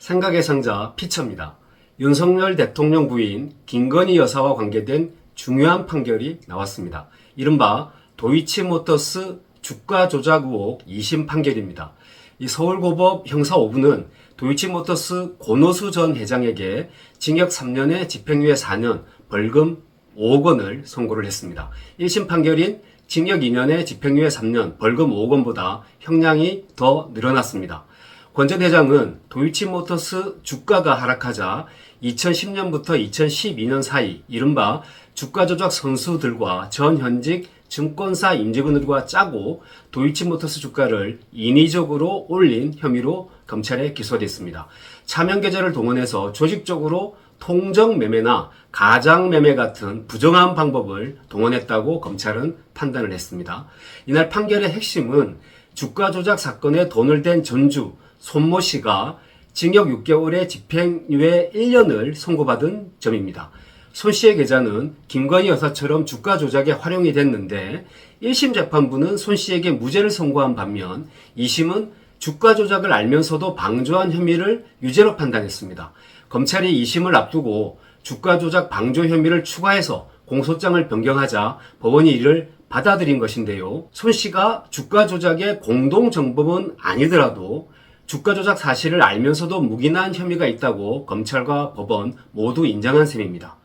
생각의 상자 피처입니다. 윤석열 대통령 부인 김건희 여사와 관계된 중요한 판결이 나왔습니다. 이른바 도이치모터스 주가 조작 의혹 2심 판결입니다. 이 서울고법 형사 5부는 도이치모터스 권오수 전 회장에게 징역 3년에 집행유예 4년, 벌금 5억 원을 선고를 했습니다. 1심 판결인 징역 2년에 집행유예 3년, 벌금 5억 원보다 형량이 더 늘어났습니다. 권 전 회장은 도이치모터스 주가가 하락하자 2010년부터 2012년 사이 이른바 주가 조작 선수들과 전 현직 증권사 임직원들과 짜고 도이치모터스 주가를 인위적으로 올린 혐의로 검찰에 기소됐습니다. 차명 계좌를 동원해서 조직적으로 통정 매매나 가장 매매 같은 부정한 방법을 동원했다고 검찰은 판단을 했습니다. 이날 판결의 핵심은 주가 조작 사건에 돈을 댄 전주 손모 씨가 징역 6개월에 집행유예 1년을 선고받은 점입니다. 손 씨의 계좌는 김건희 여사처럼 주가 조작에 활용이 됐는데 1심 재판부는 손 씨에게 무죄를 선고한 반면 2심은 주가 조작을 알면서도 방조한 혐의를 유죄로 판단했습니다. 검찰이 2심을 앞두고 주가 조작 방조 혐의를 추가해서 공소장을 변경하자 법원이 이를 받아들인 것인데요. 손 씨가 주가 조작의 공동정범은 아니더라도 주가 조작 사실을 알면서도 묵인한 혐의가 있다고 검찰과 법원 모두 인정한 셈입니다.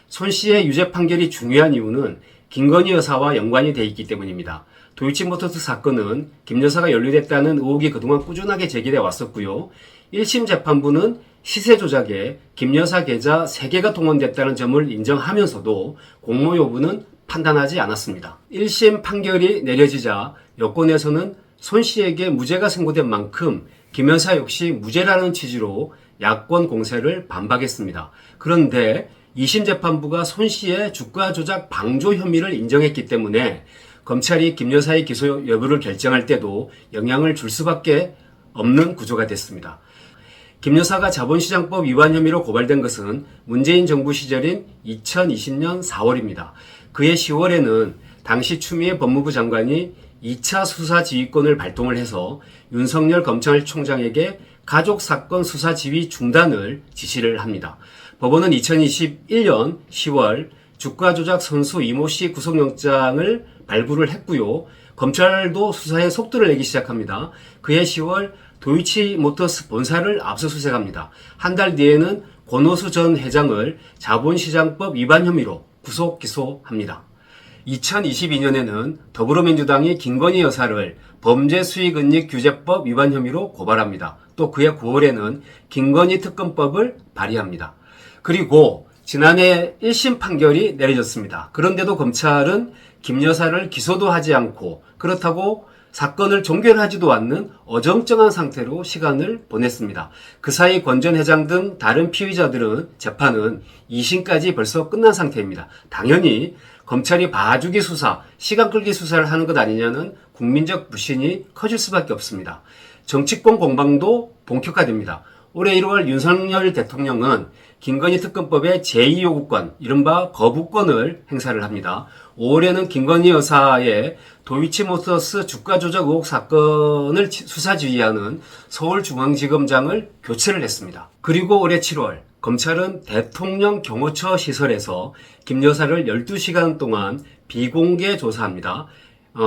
손 씨의 유죄 판결이 중요한 이유는 김건희 여사와 연관이 돼 있기 때문입니다. 도이치모터스 사건은 김 여사가 연루됐다는 의혹이 그동안 꾸준하게 제기돼 왔었고요. 1심 재판부는 시세 조작에 김 여사 계좌 3개가 동원됐다는 점을 인정하면서도 공모 여부는 판단하지 않았습니다. 1심 판결이 내려지자 여권에서는 손 씨에게 무죄가 선고된 만큼 김 여사 역시 무죄라는 취지로 야권 공세를 반박했습니다. 그런데 2심 재판부가 손 씨의 주가 조작 방조 혐의를 인정했기 때문에 검찰이 김 여사의 기소 여부를 결정할 때도 영향을 줄 수밖에 없는 구조가 됐습니다. 김 여사가 자본시장법 위반 혐의로 고발된 것은 문재인 정부 시절인 2020년 4월입니다. 그해 10월에는 당시 추미애 법무부 장관이 2차 수사 지휘권을 발동을 해서 윤석열 검찰총장에게 가족사건 수사 지휘 중단을 지시를 합니다. 법원은 2021년 10월 주가 조작 선수 이모 씨 구속영장을 발부를 했고요. 검찰도 수사에 속도를 내기 시작합니다. 그해 10월 도이치모터스 본사를 압수수색합니다. 한 달 뒤에는 권오수 전 회장을 자본시장법 위반 혐의로 구속 기소합니다. 2022년에는 더불어민주당이 김건희 여사를 범죄수익은닉규제법 위반 혐의로 고발합니다. 또 그해 9월에는 김건희 특검법을 발의합니다. 그리고 지난해 1심 판결이 내려졌습니다. 그런데도 검찰은 김 여사를 기소도 하지 않고 그렇다고 사건을 종결하지도 않는 어정쩡한 상태로 시간을 보냈습니다. 그 사이 권 전 회장 등 다른 피의자들은 재판은 2심까지 벌써 끝난 상태입니다. 당연히 검찰이 봐주기 수사, 시간 끌기 수사를 하는 것 아니냐는 국민적 불신이 커질 수밖에 없습니다. 정치권 공방도 본격화됩니다. 올해 1월 윤석열 대통령은 김건희 특검법의 제2요구권, 이른바 거부권을 행사를 합니다. 5월에는 김건희 여사의 도이치모터스 주가 조작 의혹 사건을 수사 지휘하는 서울중앙지검장을 교체를 했습니다. 그리고 올해 7월 검찰은 대통령 경호처 시설에서 김 여사를 12시간 동안 비공개 조사합니다.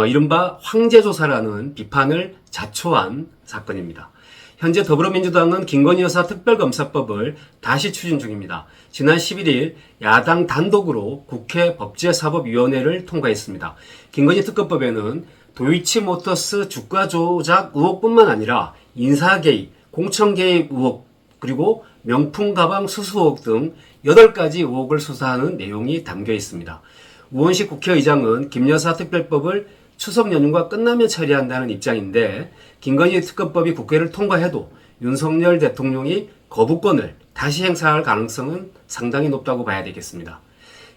이른바 황제조사라는 비판을 자초한 사건입니다. 현재 더불어민주당은 김건희 여사 특별검사법을 다시 추진 중입니다. 지난 11일 야당 단독으로 국회 법제사법위원회를 통과했습니다. 김건희 특검법에는 도이치모터스 주가 조작 의혹뿐만 아니라 인사개입, 공천개입 의혹, 그리고 명품 가방 수수 의혹 등 8가지 의혹을 수사하는 내용이 담겨 있습니다. 우원식 국회의장은 김 여사 특별법을 추석 연휴가 끝나면 처리한다는 입장인데 김건희 특검법이 국회를 통과해도 윤석열 대통령이 거부권을 다시 행사할 가능성은 상당히 높다고 봐야 되겠습니다.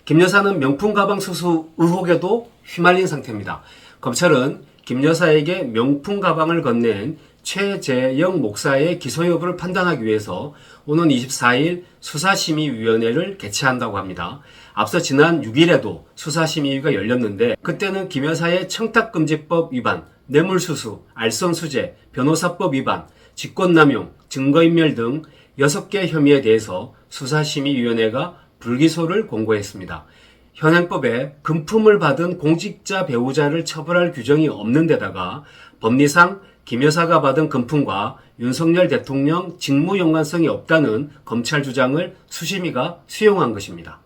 김 여사는 명품 가방 수수 의혹에도 휘말린 상태입니다. 검찰은 김 여사에게 명품 가방을 건넨 최재영 목사의 기소 여부를 판단하기 위해서 오는 24일 수사심의위원회를 개최한다고 합니다. 앞서 지난 6일에도 수사심의위가 열렸는데 그때는 김 여사의 청탁금지법 위반, 뇌물수수, 알선수재, 변호사법 위반, 직권남용, 증거인멸 등 6개 혐의에 대해서 수사심의위원회가 불기소를 공고했습니다. 현행법에 금품을 받은 공직자 배우자를 처벌할 규정이 없는 데다가 법리상 김 여사가 받은 금품과 윤석열 대통령 직무 연관성이 없다는 검찰 주장을 수심위가 수용한 것입니다.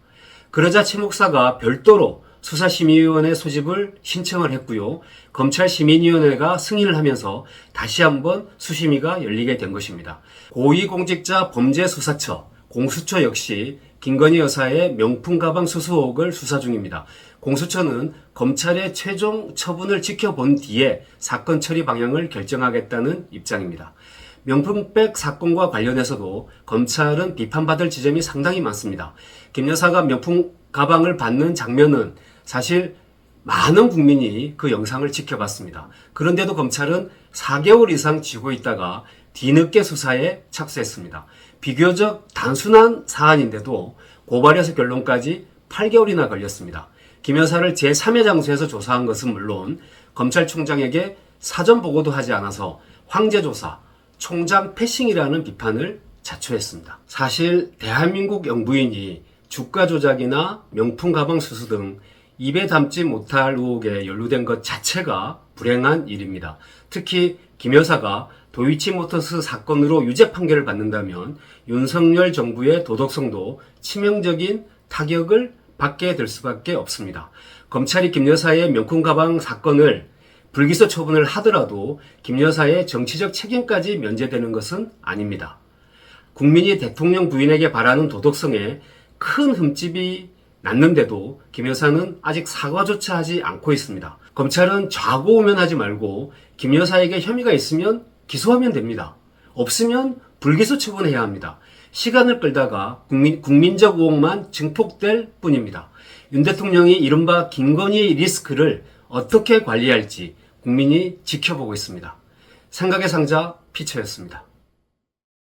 그러자 최 목사가 별도로 수사심의위원회 소집을 신청을 했고요. 검찰심의위원회가 승인을 하면서 다시 한번 수심위가 열리게 된 것입니다. 고위공직자 범죄수사처, 공수처 역시 김건희 여사의 명품 가방 수수 의혹을 수사 중입니다. 공수처는 검찰의 최종 처분을 지켜본 뒤에 사건 처리 방향을 결정하겠다는 입장입니다. 명품백 사건과 관련해서도 검찰은 비판받을 지점이 상당히 많습니다. 김 여사가 명품 가방을 받는 장면은 사실 많은 국민이 그 영상을 지켜봤습니다. 그런데도 검찰은 4개월 이상 쥐고 있다가 뒤늦게 수사에 착수했습니다. 비교적 단순한 사안인데도 고발에서 결론까지 8개월이나 걸렸습니다. 김 여사를 제3의 장소에서 조사한 것은 물론 검찰총장에게 사전 보고도 하지 않아서 황제조사, 총장 패싱이라는 비판을 자초했습니다. 사실 대한민국 영부인이 주가 조작이나 명품 가방 수수 등 입에 담지 못할 의혹에 연루된 것 자체가 불행한 일입니다. 특히 김 여사가 도이치모터스 사건으로 유죄 판결을 받는다면 윤석열 정부의 도덕성도 치명적인 타격을 받게 될 수밖에 없습니다. 검찰이 김 여사의 명품 가방 사건을 불기소 처분을 하더라도 김 여사의 정치적 책임까지 면제되는 것은 아닙니다. 국민이 대통령 부인에게 바라는 도덕성에 큰 흠집이 났는데도 김 여사는 아직 사과조차 하지 않고 있습니다. 검찰은 좌고우면하지 말고 김 여사에게 혐의가 있으면 기소하면 됩니다. 없으면 불기소 처분해야 합니다. 시간을 끌다가 국민적 의혹만 증폭될 뿐입니다. 윤 대통령이 이른바 김건희의 리스크를 어떻게 관리할지 국민이 지켜보고 있습니다. 생각의 상자 피처였습니다.